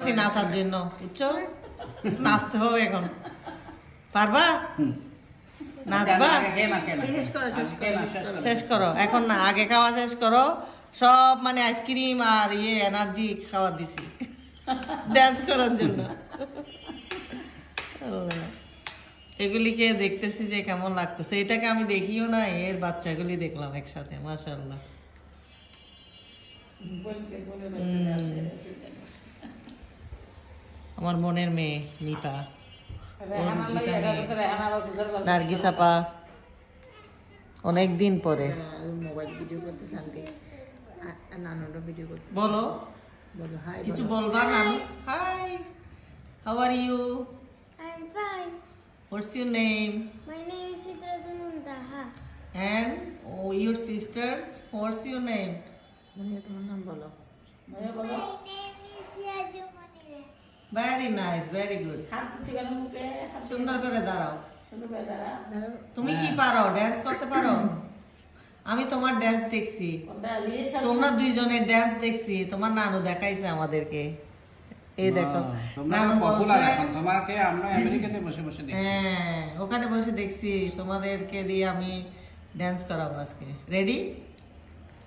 করতেছি নাচার জন্য, বুঝছো? নাচতে হবে এখন, পারবা? নাচবা? শেষ করো এখন, না আগে খাওয়া শেষ করো। সব মানে আইসক্রিম আর এনার্জি খাওয়া দিছি ডান্স করার জন্য। আল্লাহ। এগুলিকে দেখতেছি যে কেমন লাগতেছে, এটাকে আমি দেখিও না, এর বাচ্চাগুলি দেখলাম একসাথে, মাশাআল্লাহ। আমার বোনের মেয়ে নিপা, নার্গিস আপা, অনেকদিন পরে। মোবাইল ভিডিও করতে শান্তি নানুরও ভিডিও করতে বলো, বলো হাই কিছু বলবা নানু? Hi, how are you? I'm fine. What's your name? My name is Siddhartha Muntaha. And your sisters, what's your name? মনে তোমার নাম বলো My name is Yaju Munire. Very nice, very good. সুন্দর করে দাঁড়াও। তুমি কি পারো, ড্যান্স করতে পারো? আমি তোমার ড্যান্স দেখছি, তোমরা দুইজনের ড্যান্স দেখছি, তোমার নানু দেখাইছে আমাদেরকে। এই দেখো, নানু বলছে তোমাকে আমরা আমেরিকাতে বসে বসে দেখছি। হ্যাঁ, ওখানে বসে দেখছি, তোমাদেরকে দিয়ে আমি ড্যান্স করাবো আজকে। Ready?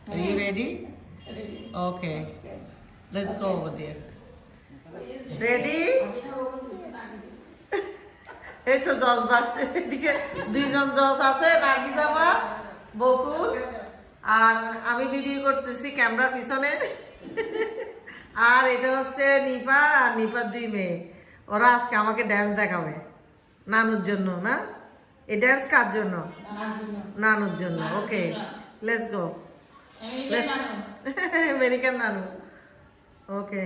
Are you ready? Okay, let's go over there. Ready? এই তো জজ বাসছে, এদিকে দুইজন জজ আছে, নার্গিস আপা, বকুল, আর আমি ভিডিও করতেছি ক্যামেরার পিছনে। আর এটা হচ্ছে নিপা আর নিপার দুই মেয়ে, ওরা আজকে আমাকে ড্যান্স দেখাবে নানুর জন্য। না, এই ড্যান্স কার জন্য? নানুর জন্য। ওকে, লেটস গো। আমেরিকান নানু। ওকে।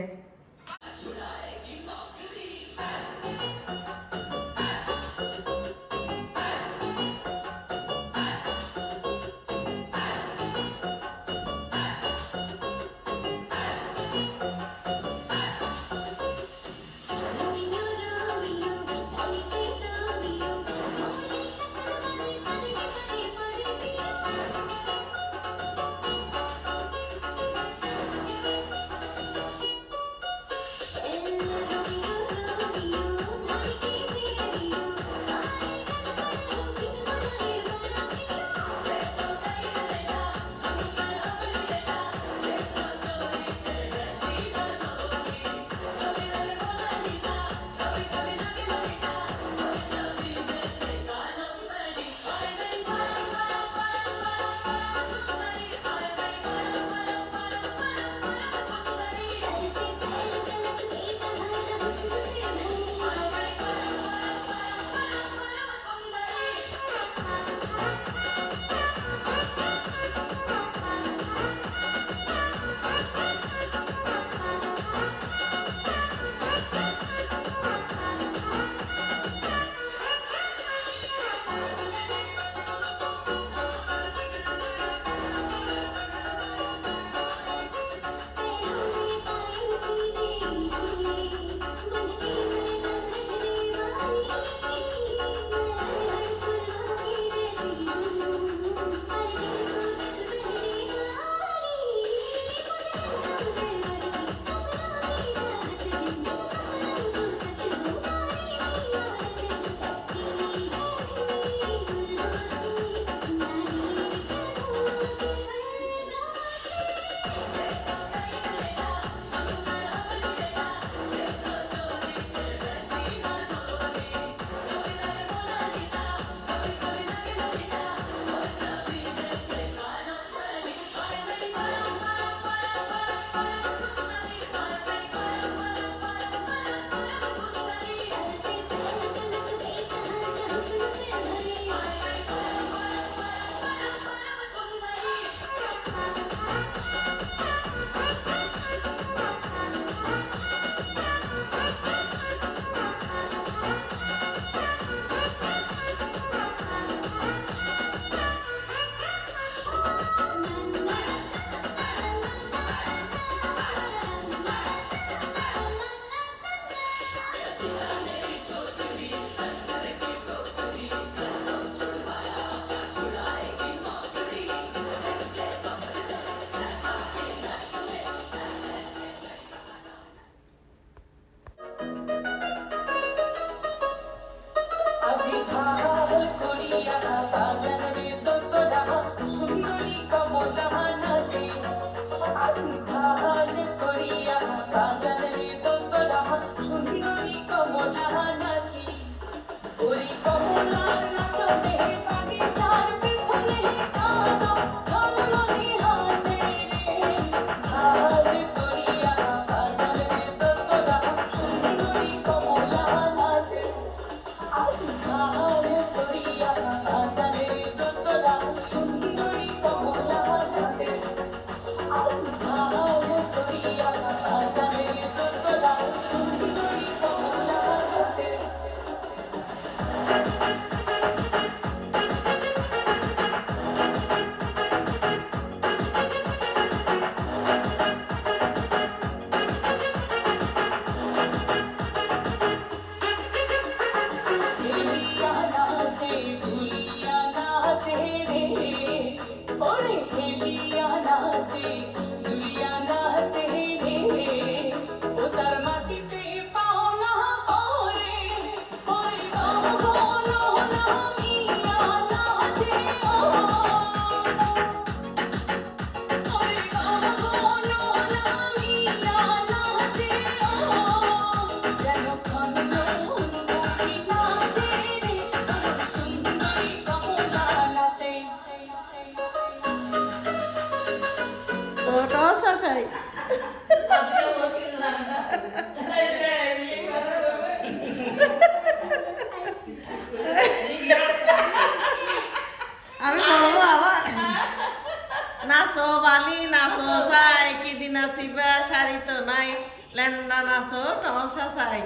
জলসা চাই।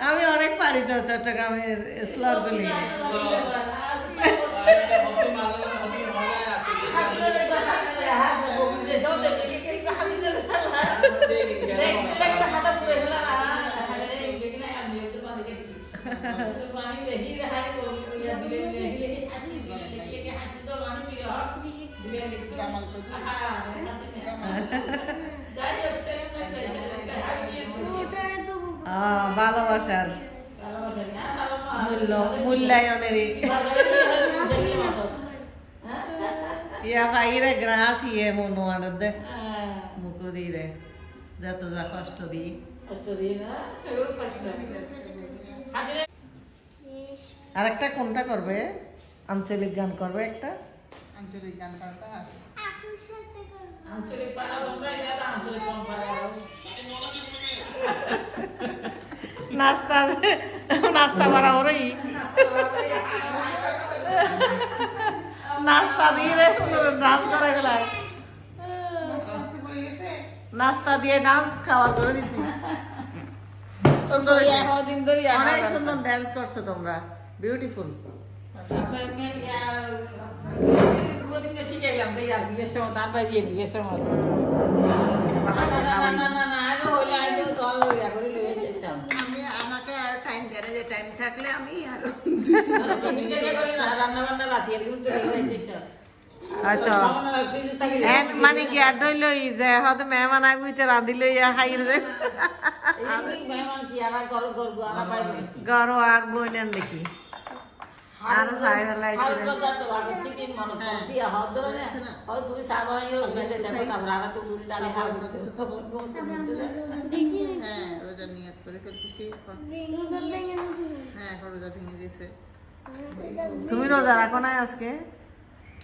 আমি অনেক পারি তো চট্টগ্রামের স্লগগুলি। ভালোবাসার মূল্যায়নেরই ইয়া পাইরে গ্রাস ইয়ে মনো আনন্দে মুকু দিরে যত যা কষ্ট দিই আর একটা কোনটা করবে? আঞ্চলিক গান করবে একটা। আঞ্চলিক গান পারবা? আপুর সাথে করবো। আঞ্চলিক পাড়া তোমরাই দাদা আঞ্চলিক কম পাড়া নাস্তা নাস্তা বরাবরই নাস্তা দিয়ে ডান্স করে গেলাম। নাস্তা দিয়ে ডান্স খাওয়া করে দিছি। সুন্দর হয়েছে। দিন ধরে অনেক সুন্দর ডান্স করছো তোমরা, বিউটিফুল। শিখাইলাম তাই আর বিয়ের সময় তার বাজিয়ে বিয়ের সময় না আরো হইলে আইতে তো আলো ইয়া করে লইয়া যেতাম আমি আমাকে আর টাইম দেয় না, যে টাইম থাকলে আমি আরো রান্না বান্না রাতে কিন্তু হয়তো মানে কি আর ডইল যে হয়তো মেহমান আগুইতে রাঁধি লইয়া খাই দে মেহমান কি আর গর গর আনা পাইবে গর আর বইনেন দেখি আর সাইবেলা এসে সিটিন মনে কর দিয়া হাত ধরে না হয় তুমি সাবাইও দিতে দেখো তারপর আনা তো মুড়ি ডালে হাও কিছু খবর হ্যাঁ রোজা নিয়ত করে ফেলতেছি। হ্যাঁ রোজা ভেঙে গেছে। তুমি রোজা রাখো না আজকে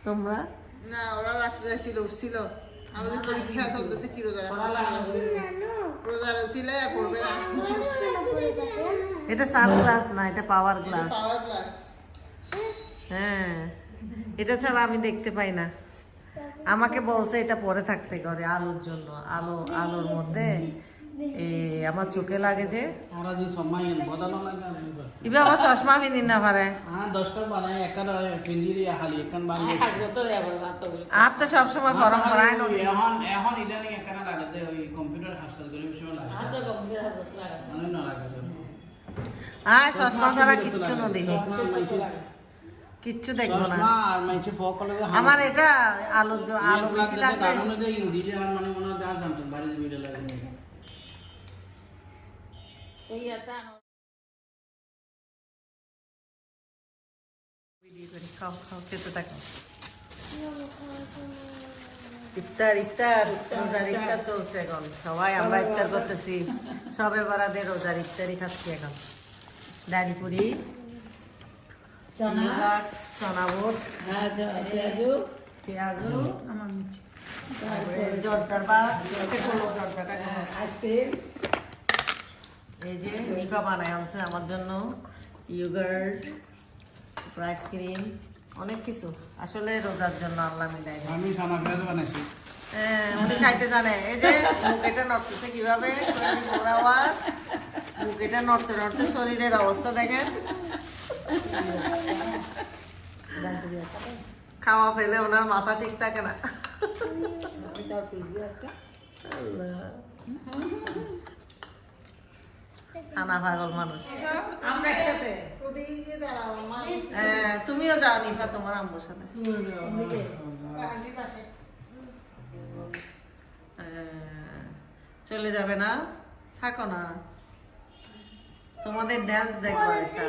তোমরা? না ওরা রাত্রে ছিল উঠছিল, আমাদের পরীক্ষা চলতেছে, কি রোজা রাখতেছে? রোজা উঠছিলে আর পড়বে না। এটা সানগ্লাস না, এটা পাওয়ার গ্লাস। পাওয়ার ক্লাস। হ্যাঁ এটা ছাড়া আমি দেখতে পাই না। আমাকে বলছে এটা পরে থাকতে ঘরে আলোর জন্য, আলোর মধ্যে আমার চোখে লাগে যে ওরা যে সময় বদল লাগে ইবে আবার চশমা পিন্দিন না পারে। হ্যাঁ 10টা বানায় একান ফিন্দিরি হালি একান বানিয়ে আর তো সবসময় গরম করায় নদী। এখন ইদানিং একান লাগে যে ওই কম্পিউটার হাসপাতাল গেলে বিষয় লাগে মানে না লাগে আয় চশমা ছাড়া কিচ্ছু না দেখি, কিচ্ছু দেখবো না। চশমা আর মাইছে ফক করে আমার এটা আলো বেশি লাগবে। কারণে যে ইন্দিরি আর মানে মনে হয় জানতাম বাড়ি ভিডিও লাগে খাও খাও খেতে থাকো। ইফতার ইফতার রোজার ইফতার চলছে এখন, সবাই আমরা ইফতার করতেছি। সবে বারাতে রোজার ইফতারি খাচ্ছি এখন। ডালি পুরি, চনা বুট, পেঁয়াজু, তারপরে জর্দার ভাত, জর্দাটা আইসক্রিম এই যে নিপা বানায় আনছে আমার জন্য, ইয়োগার্ট, আইসক্রিম, অনেক কিছু। আসলে রোজার জন্য আল্লাহ মিলাই দেয়। আমি খানা পেঁয়াজ বানাইছি উনি খাইতে জানে। এই যে মুখ এটা নড়তেছে কিভাবে, মুখ এটা নড়তে নড়তে শরীরের অবস্থা দেখেন। খাওয়া ফেলে ওনার মাথা ঠিক থাকে না। আল্লাহ। খানা পাগল মানুষ। আমরা একসাথে ওদিকে দাঁড়াও, মা হ্যাঁ তুমিও যাও নিপা তোমার আম্মুর সাথে। আন্টির পাশে। চলে যাবে না, থাকো না, তোমাদের ড্যান্স দেখবো একটা।